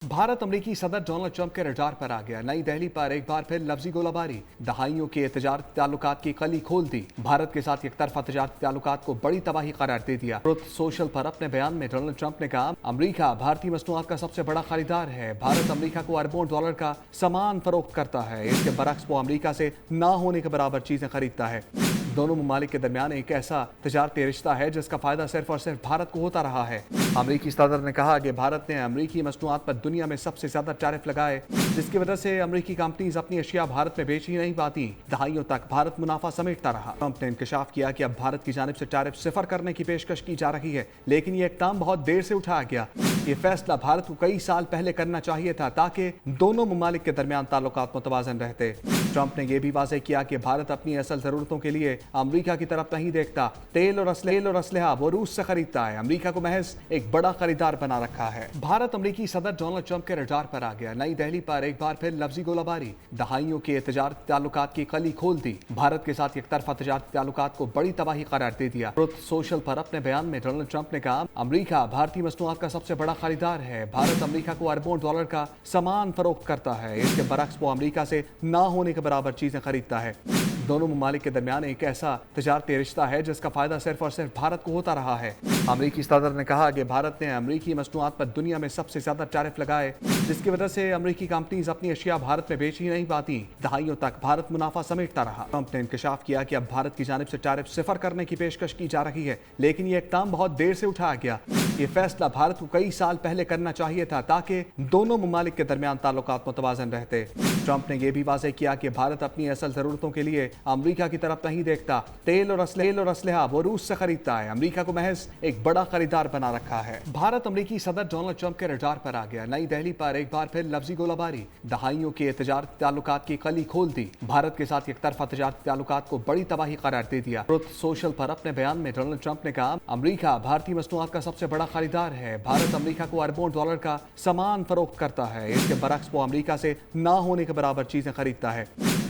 भारत अमेरिकी सदर Donald Trump के रडार पर आ गया। नई दिल्ली पर एक बार फिर लफ्जी गोलाबारी, दहाइयों के तजारती ताल्लुकात की कली खोल दी। भारत के साथ एकतरफा तजारती ताल्लुकात को बड़ी तबाही करार दे दिया। ट्रुथ सोशल पर अपने बयान में डोनाल्ड ट्रंप ने कहा, अमेरिका भारतीय मसनूआत का सबसे बड़ा खरीदार है। भारत अमेरिका को अरबों डॉलर का सामान फरोख्त करता है। इसके बरक्स वो अमेरिका से ना होने के बराबर चीजें खरीदता है। दोनों ममालिक के दरमियान एक ऐसा तजारती रिश्ता है जिसका फायदा सिर्फ और सिर्फ भारत को होता रहा है। अमेरिकी सदर ने कहा कि भारत ने अमेरिकी मसनूआत पर दुनिया में सबसे ज्यादा टैरिफ लगाए, जिसकी वजह से अमेरिकी कंपनीज अपनी अशिया भारत में बेच ही नहीं पाती। दहाइयों तक भारत मुनाफा समेटता रहा। ट्रंप ने इंकशाफ किया कि अब भारत की जानिब से टैरिफ सिफर करने की पेशकश की जा रही है, लेकिन ये इक़दाम बहुत देर से उठाया गया। ये फैसला भारत को कई साल पहले करना चाहिए था ताकि दोनों ममालिक के दरमियान ताल्लुकात मुतवाज़न रहते। ट्रंप ने यह भी वाज़ेह किया कि भारत अपनी असल ज़रूरतों के लिए अमेरिका की तरफ नहीं देखता। तेल और असलहा वो रूस से खरीदता है। अमेरिका को महज एक बड़ा खरीदार बना रखा है। भारत अमेरिकी सदर डोनाल्ड ट्रंप के रडार पर आ गया। नई दिल्ली पर एक बार फिर लफ्जी गोलाबारी, दहाइयों के तजारती ताल्लुकात की कली खोल दी। भारत के साथ एकतरफा तजारती ताल्लुकात को बड़ी तबाही करार दे दिया। ट्रुथ सोशल पर अपने बयान में डोनाल्ड ट्रंप ने कहा, अमेरिका भारतीय मसनूआत का सबसे बड़ा खरीदार है। भारत अमेरिका को अरबों डॉलर का सामान फरोख्त करता है। इसके बरक्स वो अमेरिका से ना होने के बराबर चीजें खरीदता है। दोनों ममालिक के दरमियान एक ऐसा तजारती रिश्ता है जिसका फायदा सिर्फ और सिर्फ भारत को होता रहा है। अमेरिकी सदर ने कहा कि भारत ने अमेरिकी मसनूआत पर दुनिया में सबसे ज्यादा टैरिफ लगाए, जिसकी वजह से अमेरिकी कंपनीज अपनी अशिया भारत में बेच ही नहीं पाती। दहाइयों तक भारत मुनाफा समेटता रहा। ट्रंप ने इंकशाफ किया कि अब भारत की जानिब से टैरिफ सिफर करने की पेशकश की जा रही है, लेकिन ये इक़दाम बहुत देर से उठाया गया। ये फैसला भारत को कई साल पहले करना चाहिए था ताकि दोनों ममालिक के दरमियान ताल्लुकात मुतवाज़न रहते। ट्रंप ने यह भी वाज़ेह किया कि भारत अपनी असल ज़रूरतों के लिए अमेरिका की तरफ नहीं देखता। तेल और असलहा वो रूस से खरीदता है। अमेरिका को महज एक बड़ा खरीदार बना रखा है। भारत अमेरिकी सदर डोनाल्ड ट्रंप के रडार पर आ गया। नई दिल्ली पर एक बार फिर लफ्जी गोलाबारी, दहाइयों के तजारती ताल्लुकात की कली खोल दी। भारत के साथ एकतरफा तजारती ताल्लुकात को बड़ी तबाही करार दे दिया। ट्रुथ सोशल पर अपने बयान में डोनाल्ड ट्रंप ने कहा, अमेरिका भारतीय मसनूआत का सबसे बड़ा खरीदार है। भारत अमेरिका को अरबों डॉलर का सामान फरोख्त करता है। इसके बरक्स वो अमेरिका से ना होने के बराबर चीजें खरीदता है।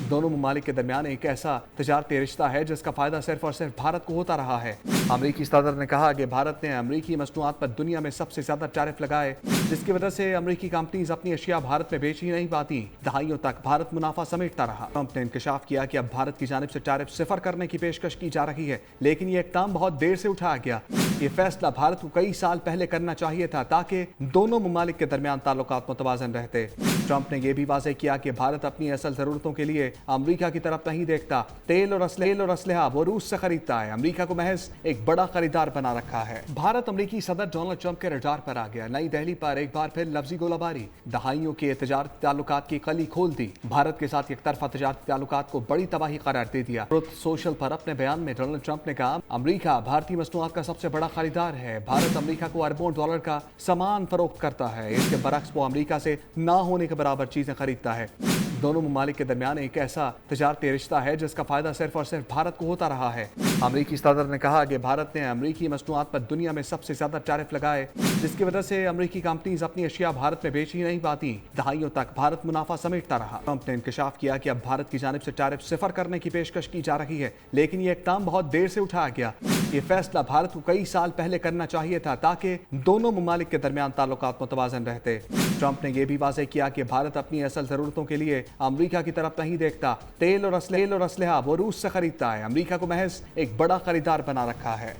दोनों ममालिक के दरमियान एक ऐसा तजारती रिश्ता है जिसका फायदा सिर्फ और सिर्फ भारत को होता रहा है। अमेरिकी सदर ने कहा कि भारत ने अमेरिकी मसनूआत पर दुनिया में सबसे ज्यादा टैरिफ लगाए, जिसकी वजह से अमेरिकी कंपनीज अपनी अशिया भारत में बेच ही नहीं पाती। दहाइयों तक भारत मुनाफा समेटता रहा। ट्रंप ने इंकशाफ किया कि अब भारत की जानिब से टैरिफ सिफर करने की पेशकश की जा रही है, लेकिन ये इक़दाम बहुत देर से उठाया गया। ये फैसला भारत को कई साल पहले करना चाहिए था ताकि दोनों ममालिक के दरमियान ताल्लुकात मुतवाज़न रहते। ट्रंप ने यह भी वाज़ेह किया कि भारत अपनी असल ज़रूरतों के लिए अमेरिका की तरफ नहीं देखता। तेल और असलहा वो रूस से खरीदता है। अमेरिका को महज एक बड़ा खरीदार बना रखा है। भारत अमेरिकी सदर डोनाल्ड ट्रंप के रडार पर आ गया। नई दिल्ली पर एक बार फिर लफ्जी गोलाबारी, दहाइयों के तजारती ताल्लुकात की कली खोल दी। भारत के साथ एकतरफा तजारती ताल्लुकात को बड़ी तबाही करार दे दिया। ट्रुथ सोशल पर अपने बयान में डोनाल्ड ट्रंप ने कहा, अमेरिका भारतीय मसनूआत का सबसे बड़ा खरीदार है। भारत अमेरिका को अरबों डॉलर का सामान फरोख्त करता है। इसके बरक्स वो अमेरिका से ना होने के बराबर चीजें खरीदता है। दोनों ममालिक के दरमियान एक ऐसा तजारती रिश्ता है जिसका फायदा सिर्फ और सिर्फ भारत को होता रहा है। अमेरिकी सदर ने कहा कि भारत ने अमेरिकी मसनूआत पर दुनिया में सबसे ज्यादा टैरिफ लगाए, जिसकी वजह से अमेरिकी कंपनीज अपनी अशिया भारत में बेच ही नहीं पाती। दहाइयों तक भारत मुनाफा समेटता रहा। ट्रंप ने इंकशाफ किया कि अब भारत की जानिब से टैरिफ सिफर करने की पेशकश की जा रही है, लेकिन ये इक़दाम बहुत देर से उठाया गया। ये फैसला भारत को कई साल पहले करना चाहिए था ताकि दोनों ममालिक के दरमियान ताल्लुकात मुतवाज़न रहते। ट्रंप ने यह भी वाज़ेह किया कि भारत अपनी असल ज़रूरतों के लिए अमेरिका की तरफ नहीं देखता। तेल और असलहा वो रूस से खरीदता है। अमेरिका को महज एक बड़ा खरीदार बना रखा है।